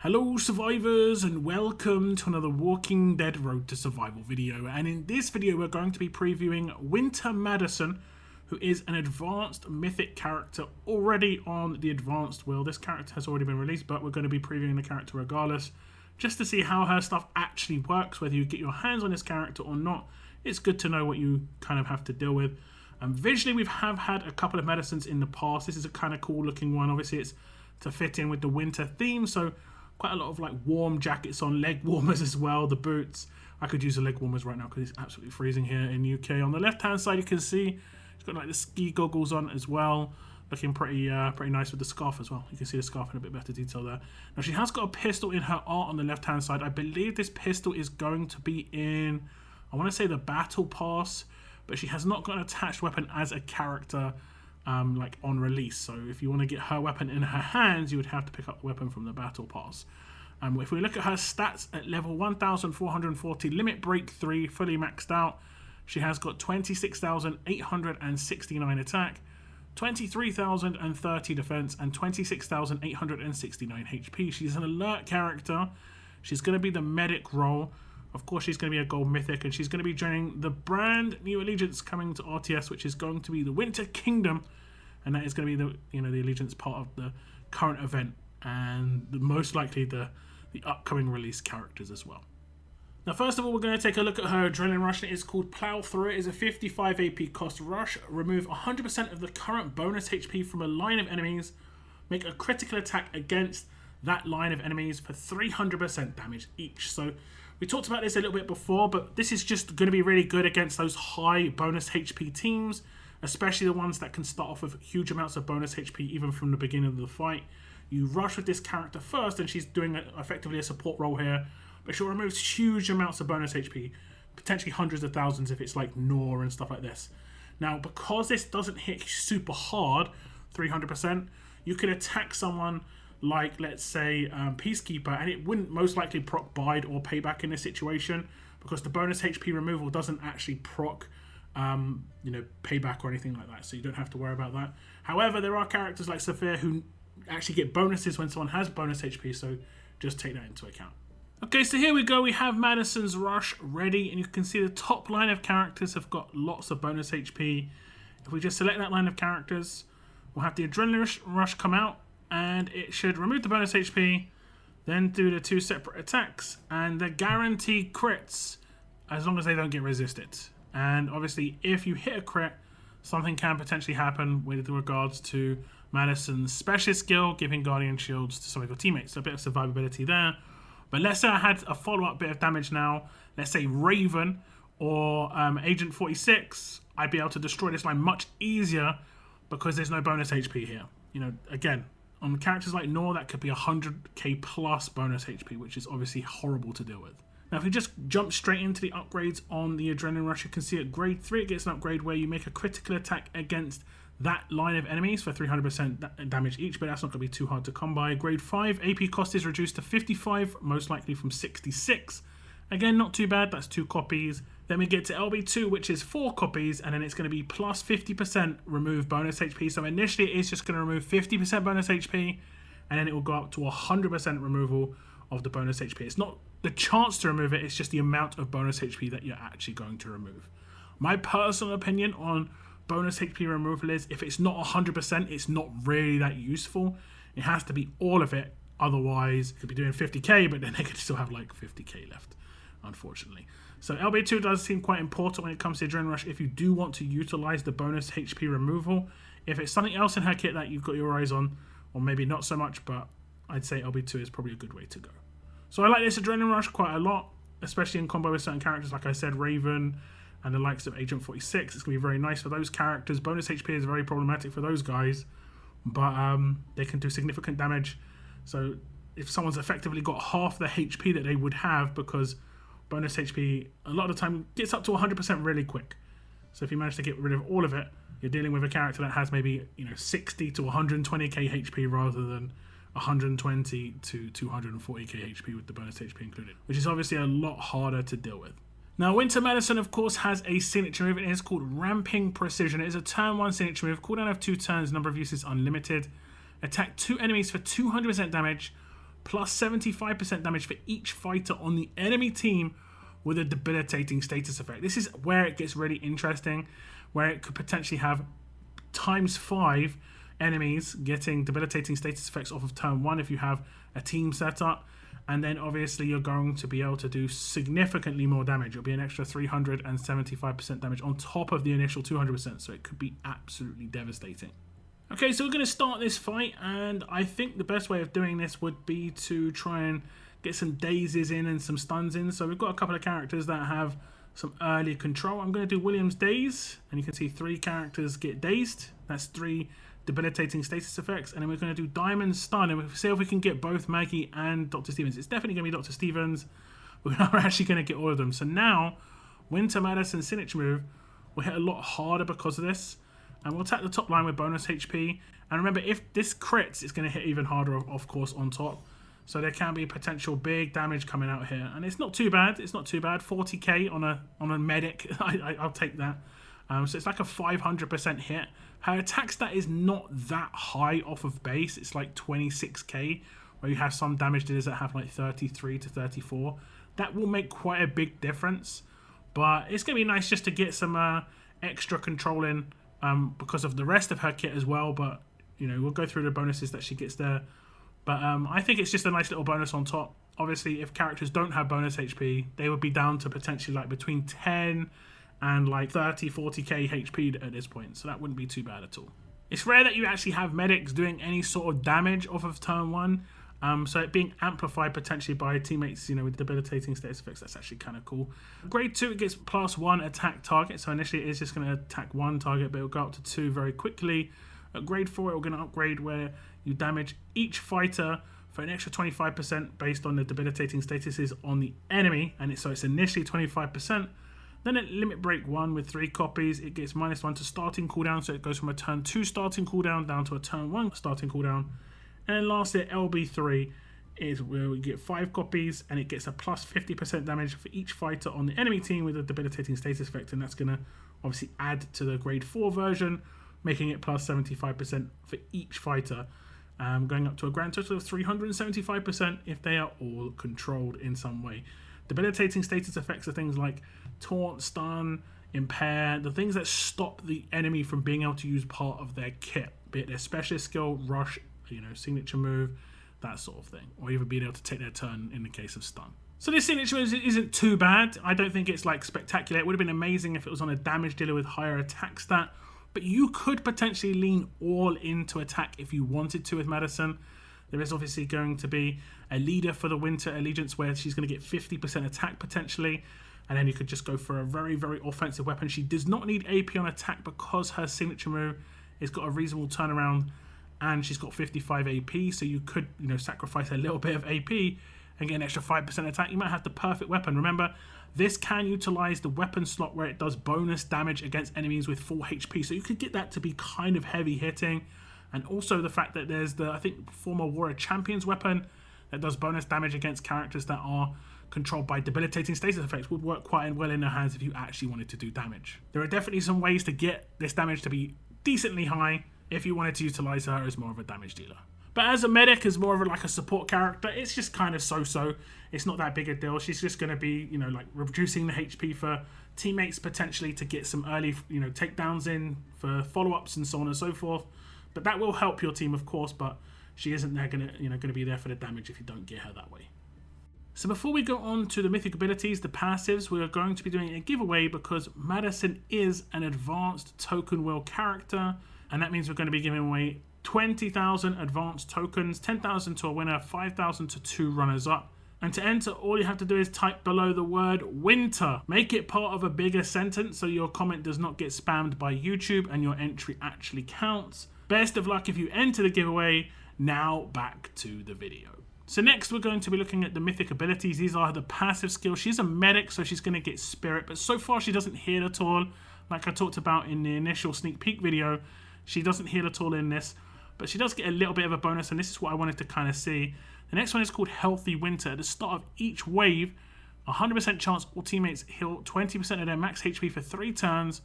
Hello survivors and welcome to another Walking Dead Road to Survival video, and in this video we're going to be previewing Mythic Madison, who is an advanced mythic character already on the advanced wheel. This character has already been released, but we're going to be previewing the character regardless, just to see how her stuff actually works, whether you get your hands on this character or not. It's good to know what you kind of have to deal with. Visually we have had a couple of medicines in the past. This is a kind of cool looking one. Obviously it's to fit in with the winter theme, so quite a lot of like warm jackets on, leg warmers as well, the boots. I could use the leg warmers right now because it's absolutely freezing here in UK. On the left hand side you can see she's got like the ski goggles on as well, looking pretty nice with the scarf as well. You can see the scarf in a bit better detail there. Now she has got a pistol in her art on the left hand side. I believe this pistol is going to be in, I want to say the battle pass, but she has not got an attached weapon as a character like on release. So if you want to get her weapon in her hands, you would have to pick up the weapon from the battle pass. If we look at her stats at level 1440, limit break 3, fully maxed out, she has got 26,869 attack, 23,030 defense, and 26,869 HP. She's an alert character. She's going to be the medic role. Of course, she's going to be a gold mythic, and she's going to be joining the brand new allegiance coming to RTS, which is going to be the Winter Kingdom, and that is going to be the the allegiance part of the current event, and most likely the upcoming release characters as well. Now, first of all, we're going to take a look at her adrenaline rush. It is called Plow Through. It is a 55 AP cost rush. Remove 100% of the current bonus HP from a line of enemies. Make a critical attack against that line of enemies for 300% damage each. So we talked about this a little bit before, but this is just going to be really good against those high bonus HP teams, especially the ones that can start off with huge amounts of bonus HP even from the beginning of the fight. You rush with this character first, and she's doing effectively a support role here, but she'll remove huge amounts of bonus HP, potentially hundreds of thousands if it's like Nor and stuff like this. Now, because this doesn't hit super hard, 300%, you can attack someone like, let's say, Peacekeeper, and it wouldn't most likely proc Bide or Payback in this situation, because the bonus HP removal doesn't actually proc Payback or anything like that, so you don't have to worry about that. However, there are characters like Saphir who actually get bonuses when someone has bonus HP, so just take that into account. Okay, so here we go. We have Madison's Rush ready, and you can see the top line of characters have got lots of bonus HP. If we just select that line of characters, we'll have the Adrenaline Rush come out, and it should remove the bonus HP, then do the 2 separate attacks, and the guaranteed crits, as long as they don't get resisted. And obviously, if you hit a crit, something can potentially happen with regards to Madison's specialist skill, giving Guardian Shields to some of your teammates. So a bit of survivability there. But let's say I had a follow-up bit of damage now. Let's say Raven or Agent 46. I'd be able to destroy this line much easier because there's no bonus HP here. Again, on characters like Nor, that could be 100k plus bonus HP, which is obviously horrible to deal with. Now, if we just jump straight into the upgrades on the Adrenaline Rush, you can see at grade 3 it gets an upgrade where you make a critical attack against that line of enemies for 300% damage each, but that's not going to be too hard to come by. Grade 5, AP cost is reduced to 55, most likely from 66. Again, not too bad, that's 2 copies. Then we get to LB2, which is 4 copies, and then it's going to be plus 50% remove bonus HP. So initially it's just going to remove 50% bonus HP, and then it will go up to 100% removal of the bonus HP. It's not the chance to remove it, it's just the amount of bonus HP that you're actually going to remove. My personal opinion on bonus HP removal is, if it's not 100%, it's not really that useful. It has to be all of it, otherwise you could be doing 50k, but then they could still have like 50k left, unfortunately. So LB2 does seem quite important when it comes to Adrenaline Rush if you do want to utilize the bonus HP removal. If it's something else in her kit that you've got your eyes on, or maybe not so much, but I'd say LB2 is probably a good way to go. So I like this Adrenaline Rush quite a lot, especially in combo with certain characters, like I said, Raven and the likes of Agent 46. It's going to be very nice for those characters. Bonus HP is very problematic for those guys, but they can do significant damage. So if someone's effectively got half the HP that they would have, because bonus HP a lot of the time gets up to 100% really quick. So if you manage to get rid of all of it, you're dealing with a character that has maybe 60 to 120k HP rather than 120 to 240k HP with the bonus HP included, which is obviously a lot harder to deal with. Now, Mythic Madison, of course, has a signature move, and it is called Ramping Precision. It is a turn 1 signature move, cooldown of 2 turns, number of uses unlimited. Attack 2 enemies for 200% damage, plus 75% damage for each fighter on the enemy team with a debilitating status effect. This is where it gets really interesting, where it could potentially have ×5 enemies getting debilitating status effects off of turn 1 if you have a team setup. And then obviously you're going to be able to do significantly more damage. It'll be an extra 375% damage on top of the initial 200%. So it could be absolutely devastating. Okay, so we're going to start this fight. And I think the best way of doing this would be to try and get some dazes in and some stuns in. So we've got a couple of characters that have some early control. I'm going to do William's Daze. And you can see 3 characters get dazed. That's 3 debilitating status effects, and then we're going to do Diamond Stun, and we'll see if we can get both Maggie and Dr. Stevens. It's definitely going to be Dr. Stevens. We're actually going to get all of them. So now, Winter Madison's signature move will hit a lot harder because of this, and we'll attack the top line with bonus HP. And remember, if this crits, it's going to hit even harder, of course, on top. So there can be potential big damage coming out here, and it's not too bad. It's not too bad. 40k on a medic. I'll take that. So it's like a 500% hit. Her attack stat is not that high off of base. It's like 26k, where you have some damage dealers that have like 33 to 34. That will make quite a big difference. But it's going to be nice just to get some extra control in because of the rest of her kit as well. But, you know, we'll go through the bonuses that she gets there. But I think it's just a nice little bonus on top. Obviously, if characters don't have bonus HP, they would be down to potentially like between 10 and like 30, 40k HP at this point, so that wouldn't be too bad at all. It's rare that you actually have medics doing any sort of damage off of turn 1, so it being amplified potentially by teammates, you know, with debilitating status effects, that's actually kind of cool. Grade 2, it gets +1 attack target, so initially it is just going to attack 1 target, but it'll go up to 2 very quickly. At grade 4, we're going to upgrade where you damage each fighter for an extra 25% based on the debilitating statuses on the enemy, and so it's initially 25%. Then at Limit Break 1 with 3 copies, it gets -1 to starting cooldown, so it goes from a turn 2 starting cooldown down to a turn 1 starting cooldown. And then lastly at LB3 is where we get 5 copies, and it gets a +50% damage for each fighter on the enemy team with a debilitating status effect, and that's going to obviously add to the grade 4 version, making it +75% for each fighter, going up to a grand total of 375% if they are all controlled in some way. Debilitating status effects are things like Taunt, Stun, Impair, the things that stop the enemy from being able to use part of their kit, be it their specialist skill, rush, you know, signature move, that sort of thing, or even being able to take their turn in the case of stun. So this signature move isn't too bad. I don't think it's like spectacular. It would have been amazing if it was on a damage dealer with higher attack stat, but you could potentially lean all into attack if you wanted to with Madison. There is obviously going to be a leader for the Winter Allegiance where she's going to get 50% attack potentially. And then you could just go for a very, very offensive weapon. She does not need AP on attack because her signature move has got a reasonable turnaround and she's got 55 AP. So you could, you know, sacrifice a little bit of AP and get an extra 5% attack. You might have the perfect weapon. Remember, this can utilize the weapon slot where it does bonus damage against enemies with full HP. So you could get that to be kind of heavy hitting. And also the fact that there's the, I think, former Warrior Champions weapon that does bonus damage against characters that are controlled by debilitating status effects would work quite well in their hands if you actually wanted to do damage. There are definitely some ways to get this damage to be decently high if you wanted to utilize her as more of a damage dealer. But as a medic, as more of like a support character, it's just kind of so-so. It's not that big a deal. She's just going to be, you know, like reducing the HP for teammates potentially to get some early, you know, takedowns in for follow-ups and so on and so forth. But that will help your team, of course, but she isn't there going to be there for the damage if you don't get her that way. So before we go on to the mythic abilities, the passives, we are going to be doing a giveaway because Madison is an advanced token wheel character, and that means we're going to be giving away 20,000 advanced tokens, 10,000 to a winner, 5,000 to 2 runners-up. And to enter, all you have to do is type below the word winter. Make it part of a bigger sentence so your comment does not get spammed by YouTube and your entry actually counts. Best of luck if you enter the giveaway. Now back to the video. So next we're going to be looking at the mythic abilities. These are the passive skills. She's a medic, so she's going to get spirit, but so far she doesn't heal at all. Like I talked about in the initial sneak peek video, she doesn't heal at all in this, but she does get a little bit of a bonus, and this is what I wanted to kind of see. The next one is called Healthy Winter. At the start of each wave, 100% chance all teammates heal 20% of their max HP for 3 turns.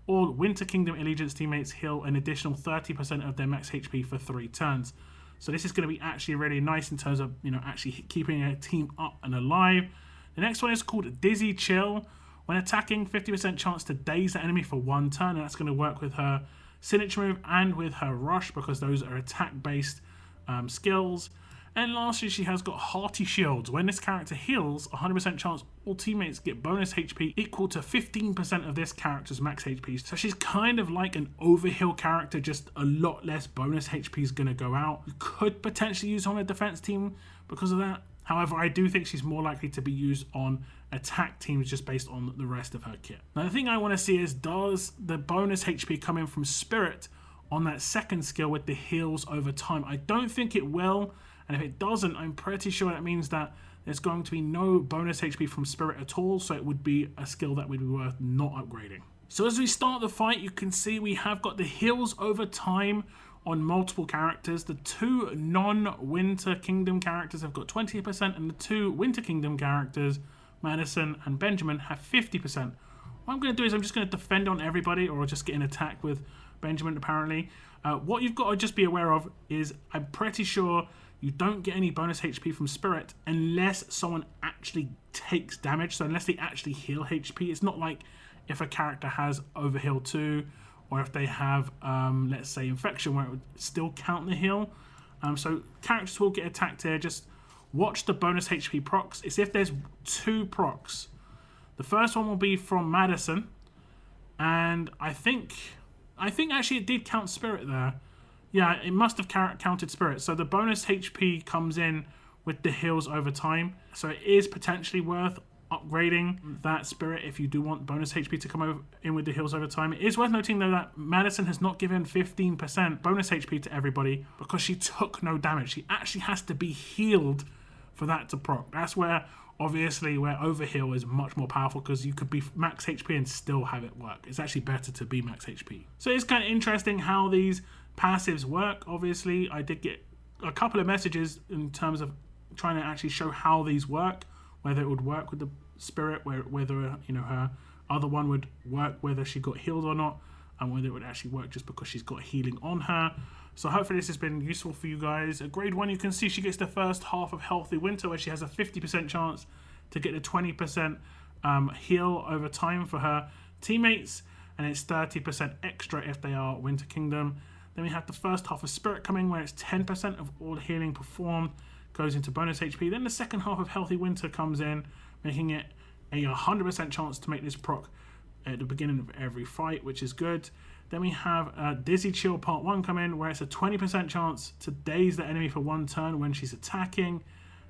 All Winter Kingdom Allegiance teammates heal an additional 30% of their max HP for 3 turns. So this is going to be actually really nice in terms of, you know, actually keeping a team up and alive. The next one is called Dizzy Chill. When attacking, 50% chance to daze the enemy for 1 turn, and that's going to work with her signature move and with her rush because those are attack-based skills. And lastly, she has got Hearty Shields. When this character heals, 100% chance all teammates get bonus HP equal to 15% of this character's max HP. So she's kind of like an overheal character, just a lot less bonus HP is going to go out. You could potentially use on a defense team because of that. However, I do think she's more likely to be used on attack teams just based on the rest of her kit. Now, the thing I want to see is, does the bonus HP come in from Spirit on that second skill with the heals over time? I don't think it will. And if it doesn't, I'm pretty sure that means that there's going to be no bonus HP from Spirit at all, so it would be a skill that would be worth not upgrading. So as we start the fight, you can see we have got the heals over time on multiple characters. The 2 non-Winter Kingdom characters have got 20%, and the 2 Winter Kingdom characters, Madison and Benjamin, have 50%. What I'm going to do is I'm just going to defend on everybody, or just get an attack with Benjamin apparently. What you've got to just be aware of is I'm pretty sure you don't get any bonus HP from Spirit unless someone actually takes damage. So unless they actually heal HP, it's not like if a character has overheal 2 or if they have, let's say, infection where it would still count the heal. So characters will get attacked here. Just watch the bonus HP procs. It's if there's 2 procs. The first one will be from Madison, and I think actually it did count Spirit there. Yeah, it must have counted Spirit. So the bonus HP comes in with the heals over time. So it is potentially worth upgrading that Spirit if you do want bonus HP to come in with the heals over time. It is worth noting though that Madison has not given 15% bonus HP to everybody because she took no damage. She actually has to be healed for that to proc. That's where, obviously, where overheal is much more powerful because you could be max HP and still have it work. It's actually better to be max HP. So it's kind of interesting how these passives work. Obviously, I did get a couple of messages in terms of trying to actually show how these work, whether it would work with the Spirit, whether, you know, her other one would work, whether she got healed or not, and whether it would actually work just because she's got healing on her. So hopefully this has been useful for you guys. At grade 1, you can see she gets the first half of Healthy Winter, where she has a 50% chance to get a 20% heal over time for her teammates, and it's 30% extra if they are Winter Kingdom. Then we have the first half of Spirit coming, where it's 10% of all healing performed goes into bonus HP. Then the second half of Healthy Winter comes in, making it a 100% chance to make this proc at the beginning of every fight, which is good. Then we have Dizzy Chill Part 1 come in, where it's a 20% chance to daze the enemy for 1 turn when she's attacking.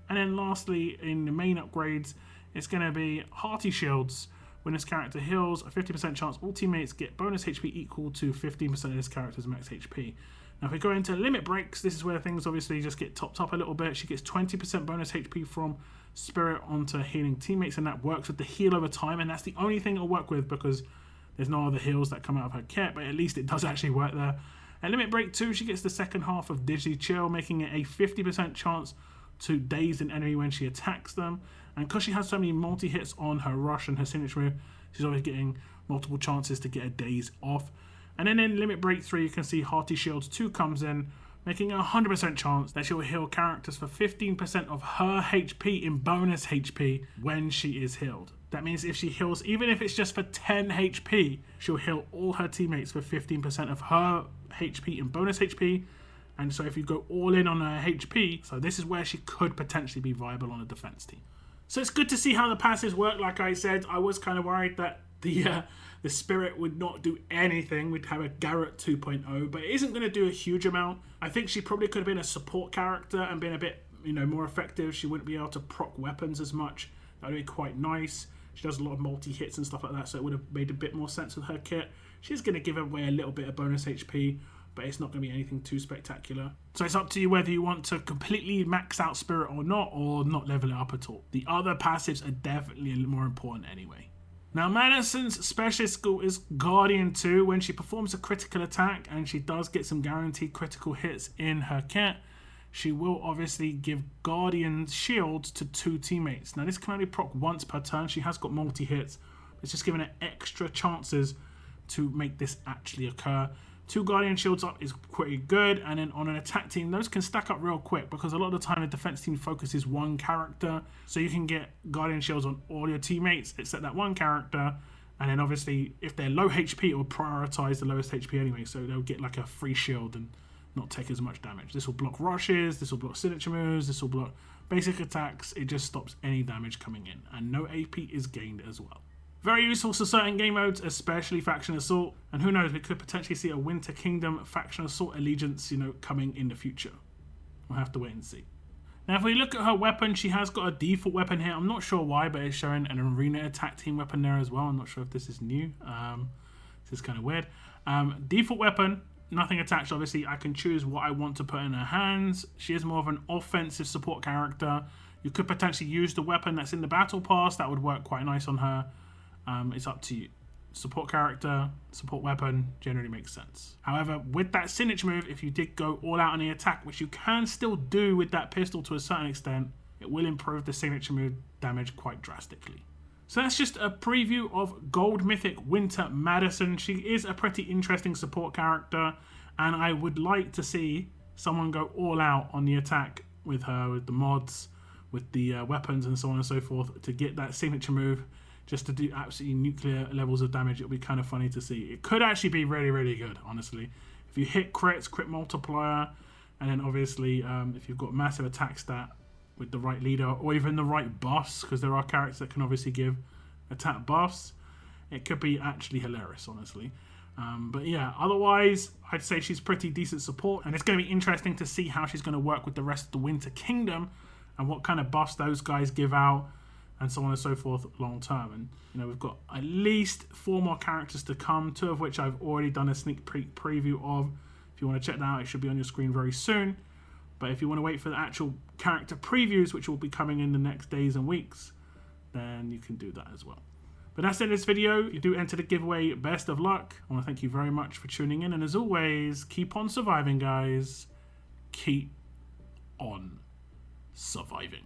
And then lastly, in the main upgrades, it's going to be Hearty Shields. When this character heals, a 50% chance all teammates get bonus HP equal to 15% of this character's max HP. Now if we go into limit breaks, this is where things obviously just get topped up a little bit. She gets 20% bonus HP from Spirit onto healing teammates, and that works with the heal over time, and that's the only thing it'll work with because there's no other heals that come out of her kit, but at least it does actually work there. At limit break 2, she gets the second half of Dizzy Chill, making it a 50% chance to daze an enemy when she attacks them. And because she has so many multi-hits on her rush and her signature move, she's always getting multiple chances to get a daze off. And then in limit break 3, you can see Hearty Shields 2 comes in, making a 100% chance that she'll heal characters for 15% of her HP in bonus HP when she is healed. That means if she heals, even if it's just for 10 HP, she'll heal all her teammates for 15% of her HP in bonus HP. And so if you go all in on her HP, so this is where she could potentially be viable on a defense team. So it's good to see how the passives work. Like I said, I was kind of worried that the Spirit would not do anything. We'd have a Garrett 2.0, but it isn't going to do a huge amount. I think she probably could have been a support character and been a bit, you know, more effective. She wouldn't be able to proc weapons as much. That would be quite nice. She does a lot of multi-hits and stuff like that, so it would have made a bit more sense with her kit. She's going to give away a little bit of bonus HP, but it's not going to be anything too spectacular. So it's up to you whether you want to completely max out Spirit or not level it up at all. The other passives are definitely more important anyway. Now Madison's specialist skill is Guardian 2. When she performs a critical attack, and she does get some guaranteed critical hits in her kit, she will obviously give Guardian shields to 2 teammates. Now this can only proc once per turn. She has got multi-hits. It's just giving her extra chances to make this actually occur, 2 Guardian Shields up is pretty good, and then on an attack team, those can stack up real quick because a lot of the time the defense team focuses one character, so you can get Guardian Shields on all your teammates except that one character, and then obviously if they're low HP, it will prioritize the lowest HP anyway, so they'll get like a free shield and not take as much damage. This will block rushes, this will block signature moves, this will block basic attacks. It just stops any damage coming in, and no AP is gained as well. Very useful for certain game modes, especially Faction Assault, and who knows, we could potentially see a Winter Kingdom Faction Assault Allegiance, coming in the future. We'll have to wait and see. Now, if we look at her weapon, she has got a default weapon here. I'm not sure why, but it's showing an arena attack team weapon there as well. I'm not sure if this is new. This is kind of weird. Default weapon, nothing attached, obviously. I can choose what I want to put in her hands. She is more of an offensive support character. You could potentially use the weapon that's in the battle pass. That would work quite nice on her. It's up to you. Support character, support weapon generally makes sense. However, with that signature move, if you did go all out on the attack, which you can still do with that pistol to a certain extent, it will improve the signature move damage quite drastically. So that's just a preview of Gold Mythic Winter Madison. She is a pretty interesting support character, and I would like to see someone go all out on the attack with her, with the mods, with the weapons and so on and so forth, to get that signature move, just to do absolutely nuclear levels of damage. It'll be kind of funny to see. It could actually be really, really good, honestly. If you hit crits, crit multiplier, and then obviously if you've got massive attack stat with the right leader, or even the right buffs, because there are characters that can obviously give attack buffs, it could be actually hilarious, honestly. But yeah, otherwise, I'd say she's pretty decent support, and it's going to be interesting to see how she's going to work with the rest of the Winter Kingdom, and what kind of buffs those guys give out, and so on and so forth long term. And we've got at least 4 more characters to come, 2 of which I've already done a sneak preview of. If you want to check that out, it should be on your screen very soon. But if you want to wait for the actual character previews, which will be coming in the next days and weeks, then you can do that as well. But that's it in this video. You do enter the giveaway. Best of luck. I want to thank you very much for tuning in, and as always, keep on surviving, guys. Keep on surviving.